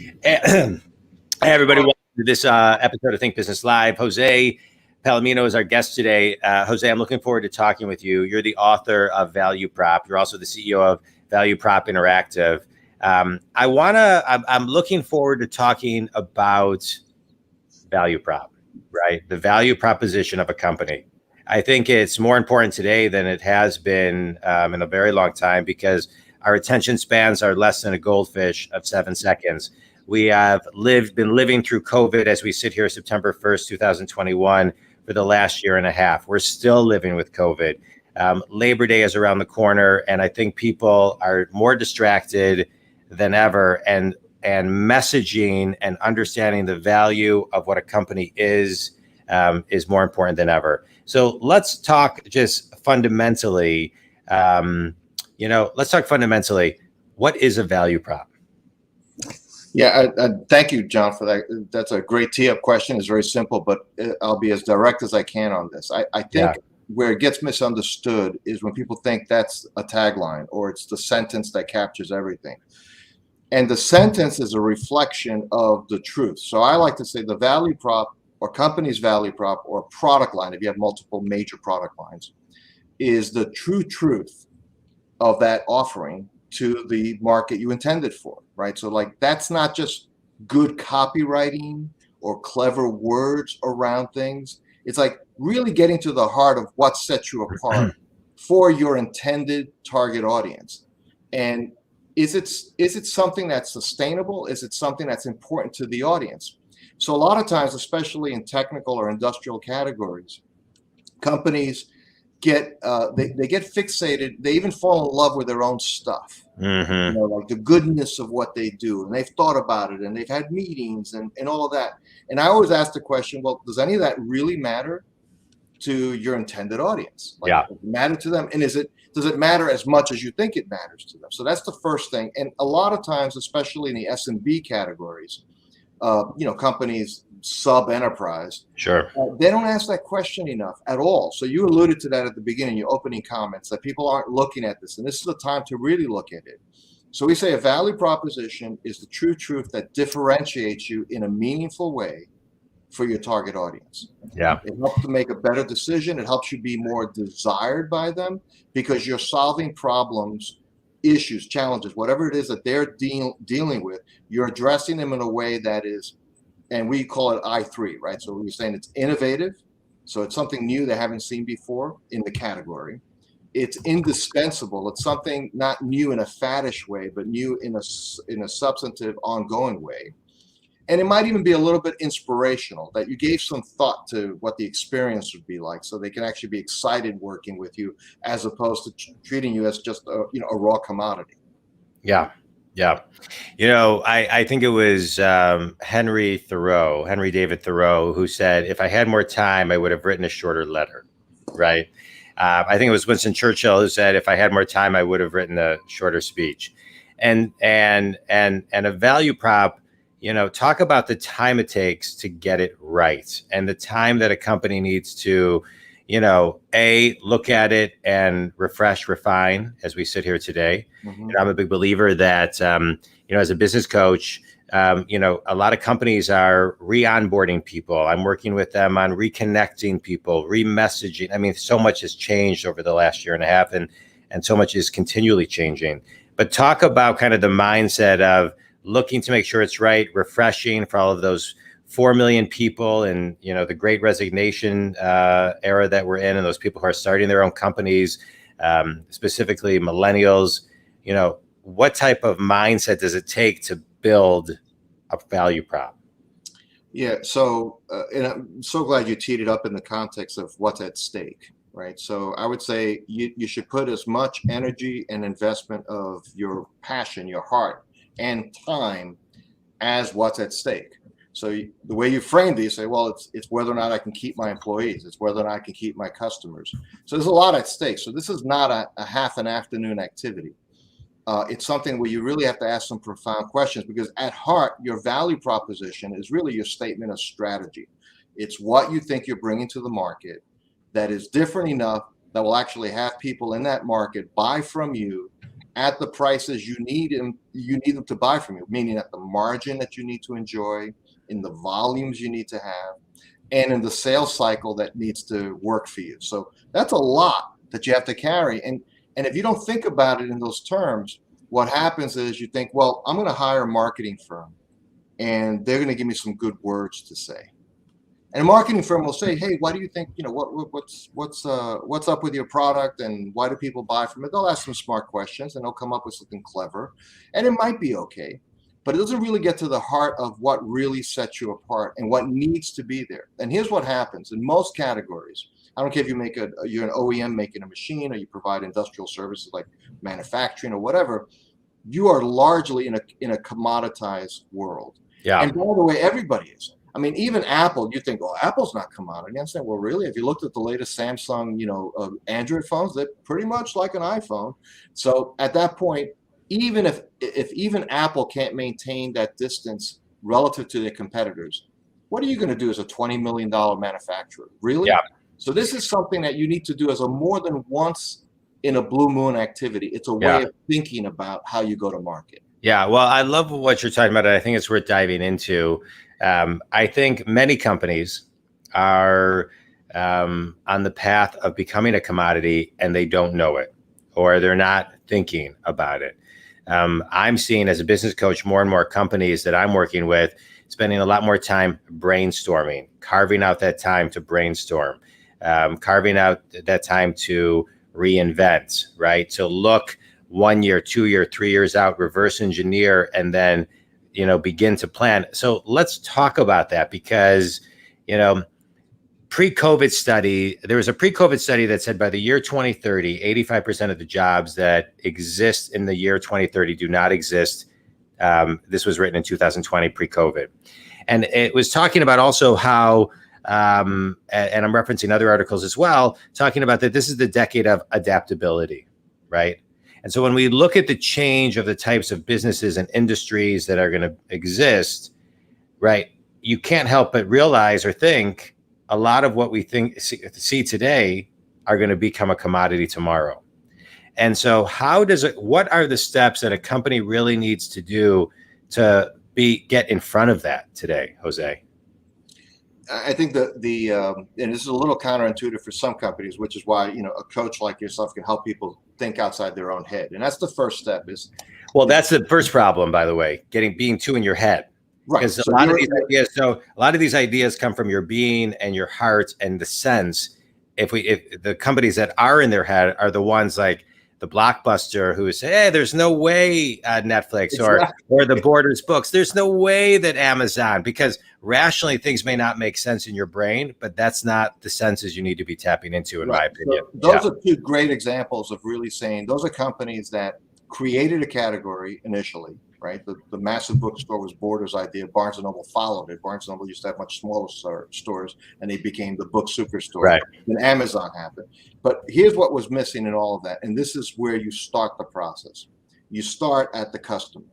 Hey, everybody, welcome to this episode of Think Business Live. Jose Palomino is our guest today. Jose, I'm looking forward to talking with you. You're the author of Value Prop. You're also the CEO of Value Prop Interactive. I'm looking forward to talking about Value Prop, right? The value proposition of a company. I think it's more important today than it has been in a very long time because our attention spans are less than a goldfish of 7 seconds. We have been living through COVID as we sit here September 1st, 2021 for the last year and a half. We're still living with COVID. Labor Day is around the corner, and I think people are more distracted than ever, and messaging and understanding the value of what a company is more important than ever. So let's talk just fundamentally, what is a value prop? Yeah, thank you, John, for that. That's a great tee-up question. It's very simple, but I'll be as direct as I can on this. I think where it gets misunderstood is when people think that's a tagline or it's the sentence that captures everything. And the sentence is a reflection of the truth. So I like to say the value prop or company's value prop or product line, if you have multiple major product lines, is the true truth of that offering to the market you intended for, right? So like that's not just good copywriting or clever words around things. It's like really getting to the heart of what sets you apart for your intended target audience. And is it something that's sustainable? Is it something that's important to the audience? So a lot of times, especially in technical or industrial categories, companies get they get fixated. They even fall in love with their own stuff, like the goodness of what they do, and they've thought about it, and they've had meetings and all of that. And I always ask the question, well, does any of that really matter to your intended audience? Does it matter to them, and does it matter as much as you think it matters to them? So that's the first thing. And a lot of times, especially in the S&B categories, companies sub-enterprise, they don't ask that question enough at all. So you alluded to that at the beginning, your opening comments, that people aren't looking at this, and this is the time to really look at it. So we say a value proposition is the true truth that differentiates you in a meaningful way for your target audience. It helps to make a better decision. It helps you be more desired by them because you're solving problems, issues, challenges, whatever it is that they're dealing with. You're addressing them in a way that is, and we call it I3, right? So we're saying it's innovative. So it's something new they haven't seen before in the category. It's indispensable. It's something not new in a faddish way, but new in a substantive, ongoing way. And it might even be a little bit inspirational, that you gave some thought to what the experience would be like, so they can actually be excited working with you, as opposed to treating you as just a raw commodity. I think it was Henry David Thoreau, who said, if I had more time, I would have written a shorter letter, right? I think it was Winston Churchill who said, if I had more time, I would have written a shorter speech. And a value prop, talk about the time it takes to get it right, and the time that a company needs to, look at it and refresh, refine as we sit here today. I'm a big believer that, as a business coach, a lot of companies are re-onboarding people. I'm working with them on reconnecting people, re-messaging. I mean, so much has changed over the last year and a half, and so much is continually changing. But talk about kind of the mindset of looking to make sure it's right, refreshing for all of those 4 million people and, the great resignation era that we're in, and those people who are starting their own companies, specifically millennials. What type of mindset does it take to build a value prop? Yeah, so and I'm so glad you teed it up in the context of what's at stake, right? So I would say you should put as much energy and investment of your passion, your heart, and time as what's at stake. So the way you frame these, say, well, it's whether or not I can keep my employees, it's whether or not I can keep my customers. So there's a lot at stake. So this is not a half an afternoon activity. It's something where you really have to ask some profound questions, because at heart, your value proposition is really your statement of strategy. It's what you think you're bringing to the market that is different enough that will actually have people in that market buy from you at the prices you need them to buy from you, meaning at the margin that you need to enjoy, in the volumes you need to have, and in the sales cycle that needs to work for you. So that's a lot that you have to carry. And if you don't think about it in those terms, what happens is you think, well, I'm going to hire a marketing firm and they're going to give me some good words to say. And a marketing firm will say, hey, why do you think, what's up with your product and why do people buy from it? They'll ask some smart questions and they'll come up with something clever, and it might be okay, but it doesn't really get to the heart of what really sets you apart and what needs to be there. And here's what happens in most categories. I don't care if you're an OEM making a machine or you provide industrial services like manufacturing or whatever, you are largely in a commoditized world. Yeah. And by the way, everybody is. I mean, even Apple, you think, well, Apple's not commodity. I'm saying, well, really? If you looked at the latest Samsung, Android phones, they're pretty much like an iPhone. So at that point, even if even Apple can't maintain that distance relative to their competitors, what are you going to do as a $20 million manufacturer? Really? Yeah. So this is something that you need to do as a more than once in a blue moon activity. It's a way of thinking about how you go to market. Yeah. Well, I love what you're talking about. I think it's worth diving into. I think many companies are on the path of becoming a commodity and they don't know it, or they're not thinking about it. I'm seeing as a business coach more and more companies that I'm working with spending a lot more time brainstorming, carving out that time to brainstorm, carving out that time to reinvent, right? To look 1 year, 2 year, 3 years out, reverse engineer, and then begin to plan. So let's talk about that because, pre-COVID study, there was a pre-COVID study that said by the year 2030, 85% of the jobs that exist in the year 2030 do not exist. This was written in 2020, pre-COVID. And it was talking about also how, and I'm referencing other articles as well, talking about that this is the decade of adaptability, right? And so when we look at the change of the types of businesses and industries that are going to exist, right, you can't help but realize or think a lot of what we see today are going to become a commodity tomorrow. And so what are the steps that a company really needs to do to get in front of that today, Jose? I think and this is a little counterintuitive for some companies, which is why, a coach like yourself can help people think outside their own head. And that's the first step that's the first problem, by the way, being too in your head. Right. Because a lot of these ideas come from your being and your heart and the sense. If the companies that are in their head are the ones like the Blockbuster who say, hey, there's no way Netflix or the Borders books, there's no way that Amazon, because rationally things may not make sense in your brain, but that's not the senses you need to be tapping into, in my opinion. So those are two great examples of really saying those are companies that created a category initially, right? The massive bookstore was Borders' idea. Barnes & Noble followed it. Barnes & Noble used to have much smaller stores, and they became the book superstore. Right. Then Amazon happened. But here's what was missing in all of that, and this is where you start the process. You start at the customer.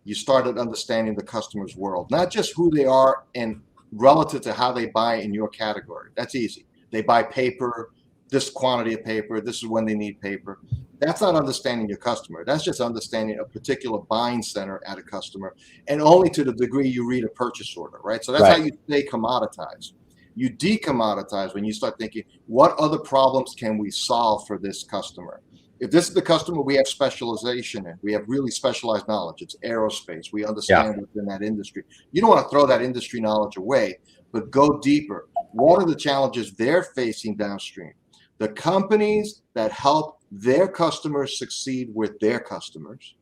You start at understanding the customer's world, not just who they are and relative to how they buy in your category. That's easy. They buy paper, this quantity of paper, this is when they need paper. That's not understanding your customer. That's just understanding a particular buying center at a customer, and only to the degree you read a purchase order, right? So that's how you stay commoditized. You decommoditize when you start thinking, what other problems can we solve for this customer? If this is the customer we have specialization in, we have really specialized knowledge. It's aerospace. We understand within that industry. You don't want to throw that industry knowledge away, but go deeper. What are the challenges they're facing downstream? The companies that help their customers succeed with their customers,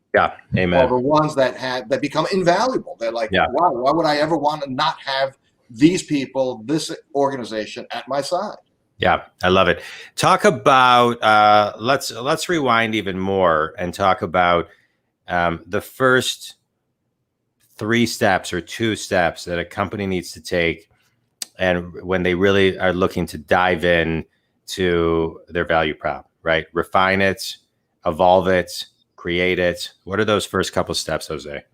amen, are the ones that become invaluable. They're like, wow, why would I ever want to not have these people, this organization at my side? Yeah, I love it. Talk about let's rewind even more and talk about the first 3 steps or 2 steps that a company needs to take, and when they really are looking to dive in to their value prop, right? Refine it, evolve it, create it. What are those first couple steps, Jose?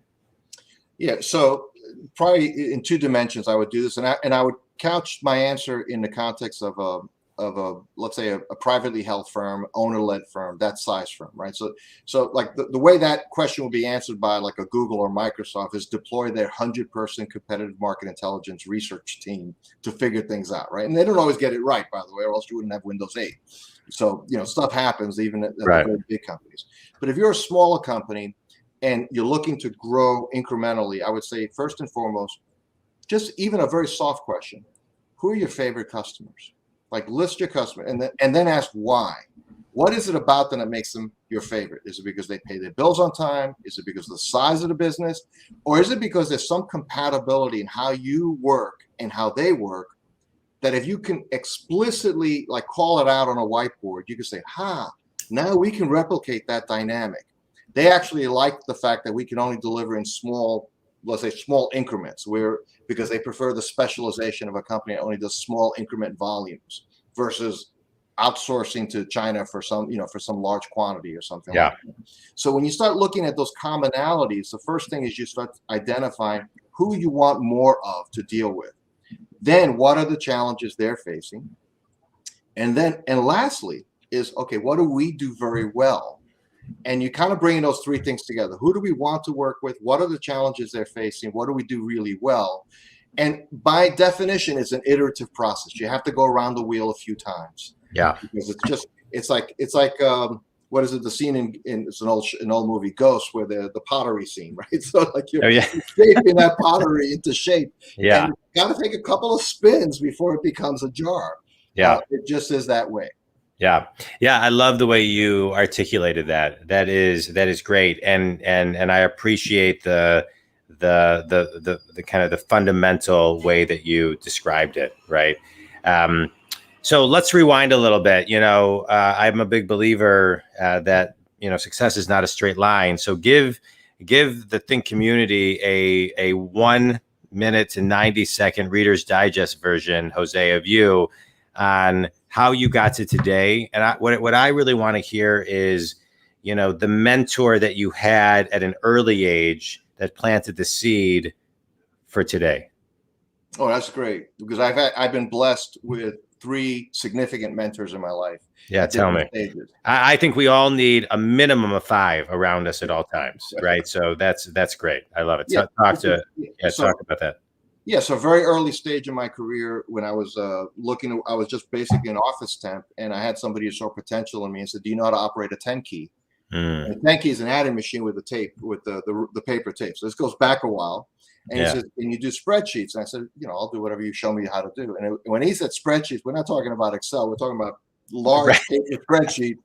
Yeah, so probably in 2 dimensions I would do this, and I would couch my answer in the context of let's say a privately held firm, owner-led firm, that size firm, right? So like the way that question will be answered by like a Google or Microsoft is deploy their 100-person competitive market intelligence research team to figure things out, right? And they don't always get it right, by the way, or else you wouldn't have Windows 8. So, stuff happens even at the very big companies. But if you're a smaller company and you're looking to grow incrementally, I would say first and foremost, just even a very soft question: who are your favorite customers? Like, list your customer and then ask why. What is it about them that makes them your favorite? Is it because they pay their bills on time? Is it because of the size of the business? Or is it because there's some compatibility in how you work and how they work, that if you can explicitly like call it out on a whiteboard, you can say, now we can replicate that dynamic. They actually like the fact that we can only deliver in small, let's say small increments, because they prefer the specialization of a company that only does small increment volumes versus outsourcing to China for some large quantity or something like that. So when you start looking at those commonalities, the first thing is you start identifying who you want more of to deal with. Then what are the challenges they're facing? And lastly is, okay, what do we do very well? And you kind of bring those three things together. Who do we want to work with? What are the challenges they're facing? What do we do really well? And by definition, it's an iterative process. You have to go around the wheel a few times. Yeah. Because it's like what is it? The scene in it's an old movie, Ghost, where the pottery scene, right? So like you're shaping that pottery into shape. Yeah. And you got to take a couple of spins before it becomes a jar. Yeah. It just is that way. Yeah. Yeah. I love the way you articulated that. That is great. And I appreciate the kind of the fundamental way that you described it. Right. So let's rewind a little bit. I'm a big believer that, success is not a straight line. So give the Think community a 1 minute to 90-second Reader's Digest version, Jose, of you on how you got to today. And what I really want to hear is, the mentor that you had at an early age that planted the seed for today. Oh, that's great, because I've been blessed with 3 significant mentors in my life. Yeah, tell me. I think we all need a minimum of 5 around us at all times, right? So that's great. I love it. Talk about that. Yeah, so very early stage in my career, when I was I was just basically an office temp, and I had somebody who saw potential in me and said, "Do you know how to operate a 10 key?" And a 10 key is an adding machine with the tape, with the paper tape. So this goes back a while. And he said, "And you do spreadsheets?" And I said, "I'll do whatever you show me how to do." And when he said spreadsheets, we're not talking about Excel. We're talking about large paper spreadsheet.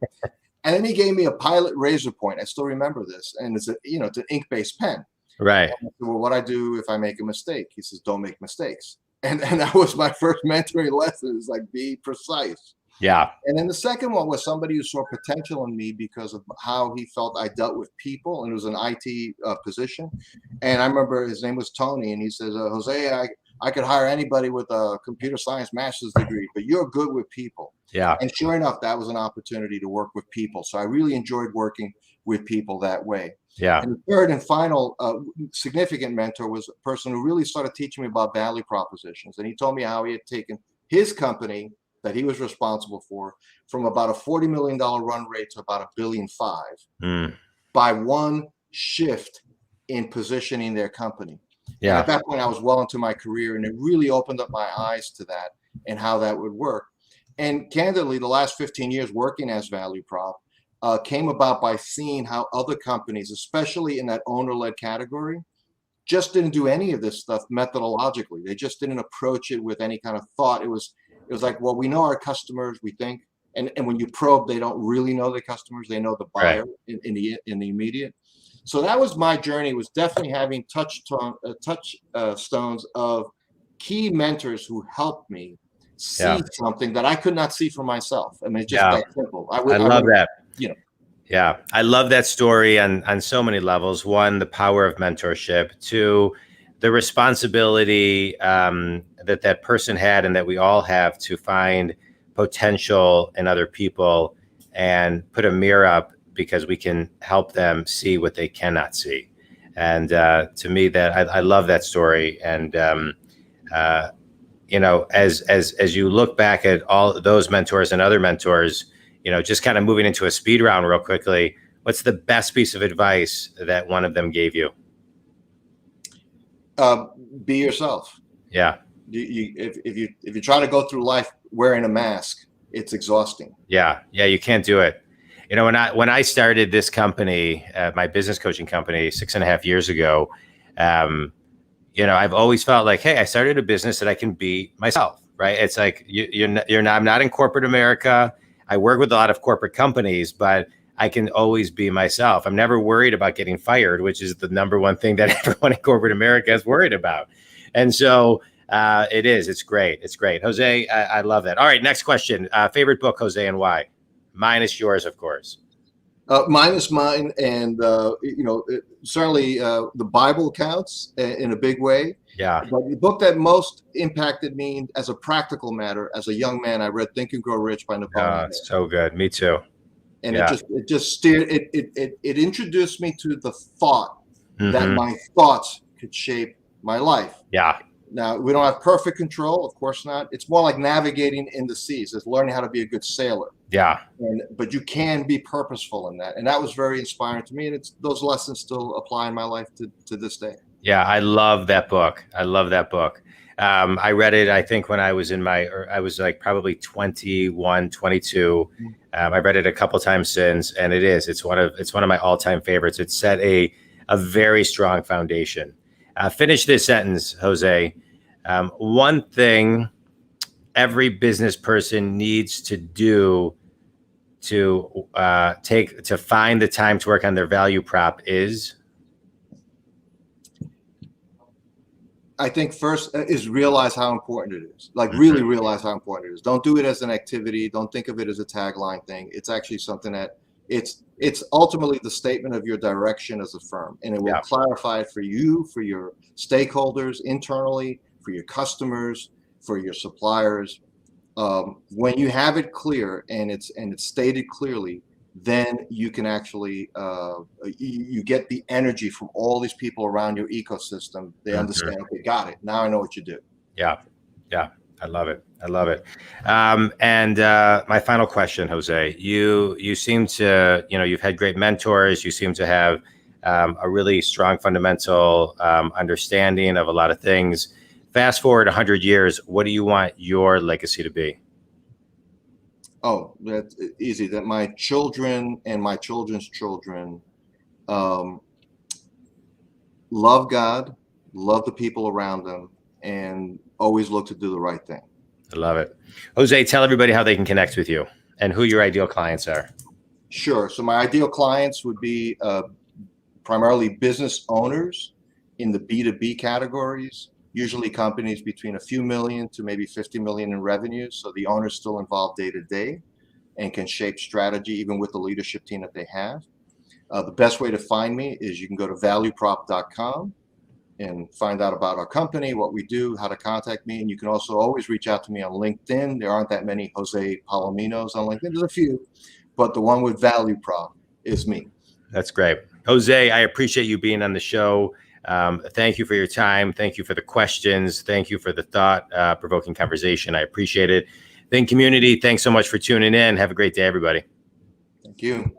And then he gave me a Pilot Razor Point. I still remember this. And it's it's an ink-based pen. Right. Said, well, what I do if I make a mistake? He says, "Don't make mistakes." And that was my first mentoring lesson. Is like, be precise. Yeah. And then the second one was somebody who saw potential in me because of how he felt I dealt with people, and it was an IT position. And I remember his name was Tony, and he says, "Jose, I could hire anybody with a computer science master's degree, but you're good with people." Yeah. And sure enough, that was an opportunity to work with people. So I really enjoyed working with people that way. Yeah. And the third and final significant mentor was a person who really started teaching me about value propositions. And he told me how he had taken his company that he was responsible for from about a $40 million run rate to about $1.5 billion by one shift in positioning their company. Yeah. And at that point, I was well into my career, and it really opened up my eyes to that and how that would work. And candidly, the last 15 years working as value prop came about by seeing how other companies, especially in that owner-led category, just didn't do any of this stuff methodologically. They just didn't approach it with any kind of thought. It was like, well, we know our customers, we think, and when you probe, they don't really know the customers. They know the buyer in the immediate. So that was my journey. Was definitely having touchstones of key mentors who helped me see something that I could not see for myself. I mean, it's just that simple. I love that. Yeah, I love that story on so many levels. 1, the power of mentorship. 2, the responsibility that person had and that we all have to find potential in other people and put a mirror up, because we can help them see what they cannot see. And to me, that I love that story. And as you look back at all those mentors and other mentors, just kind of moving into a speed round real quickly, what's the best piece of advice that one of them gave you? Be yourself. Yeah. If you try to go through life wearing a mask, it's exhausting. Yeah. You can't do it. When I started this company, my business coaching company 6.5 years ago, I've always felt like, hey, I started a business that I can be myself, right? It's like I'm not in corporate America. I work with a lot of corporate companies, but I can always be myself. I'm never worried about getting fired, which is the number one thing that everyone in corporate America is worried about. And so it's great. It's great. Jose, I love that. All right, next question. Favorite book, Jose, and why? Minus yours, of course. Minus mine, and certainly the Bible counts in a big way. Yeah. But the book that most impacted me as a practical matter, as a young man, I read Think and Grow Rich by Palomino. So good. Me too. And it just steered it introduced me to the thought that my thoughts could shape my life. Yeah. Now, we don't have perfect control, of course not. It's more like navigating in the seas. It's learning how to be a good sailor. Yeah. But you can be purposeful in that. And that was very inspiring to me. And those lessons still apply in my life to this day. Yeah, I love that book. I read it, I think, when I was I was like probably 21, 22. I read it a couple times since, and it's one of my all-time favorites. It set a very strong foundation. Finish this sentence, Jose. One thing every business person needs to do to find the time to work on their value prop is? I think first is realize how important it is. Like really realize how important it is. Don't do it as an activity. Don't think of it as a tagline thing. It's actually something that it's ultimately the statement of your direction as a firm, and it will clarify it for you, for your stakeholders internally, for your customers, for your suppliers. When you have it clear and it's stated clearly, then you can actually you get the energy from all these people around your ecosystem. They understand, okay, got it. Now I know what you do. Yeah. I love it. And my final question, Jose, you seem to, you've had great mentors. You seem to have a really strong fundamental understanding of a lot of things. Fast forward 100 years, what do you want your legacy to be? Oh, that's easy. That my children and my children's children love God, love the people around them, and always look to do the right thing. I love it. Jose, tell everybody how they can connect with you and who your ideal clients are. Sure. So my ideal clients would be primarily business owners in the B2B categories, usually companies between a few million to maybe 50 million in revenue. So the owner's still involved day to day and can shape strategy even with the leadership team that they have. The best way to find me is you can go to valueprop.com and find out about our company, what we do, how to contact me. And you can also always reach out to me on LinkedIn. There aren't that many Jose Palominos on LinkedIn. There's a few, but the one with Value Prop is me. That's great. Jose, I appreciate you being on the show. Thank you for your time. Thank you for the questions. Thank you for the thought-provoking conversation. I appreciate it. Think community, thanks so much for tuning in. Have a great day, everybody. Thank you.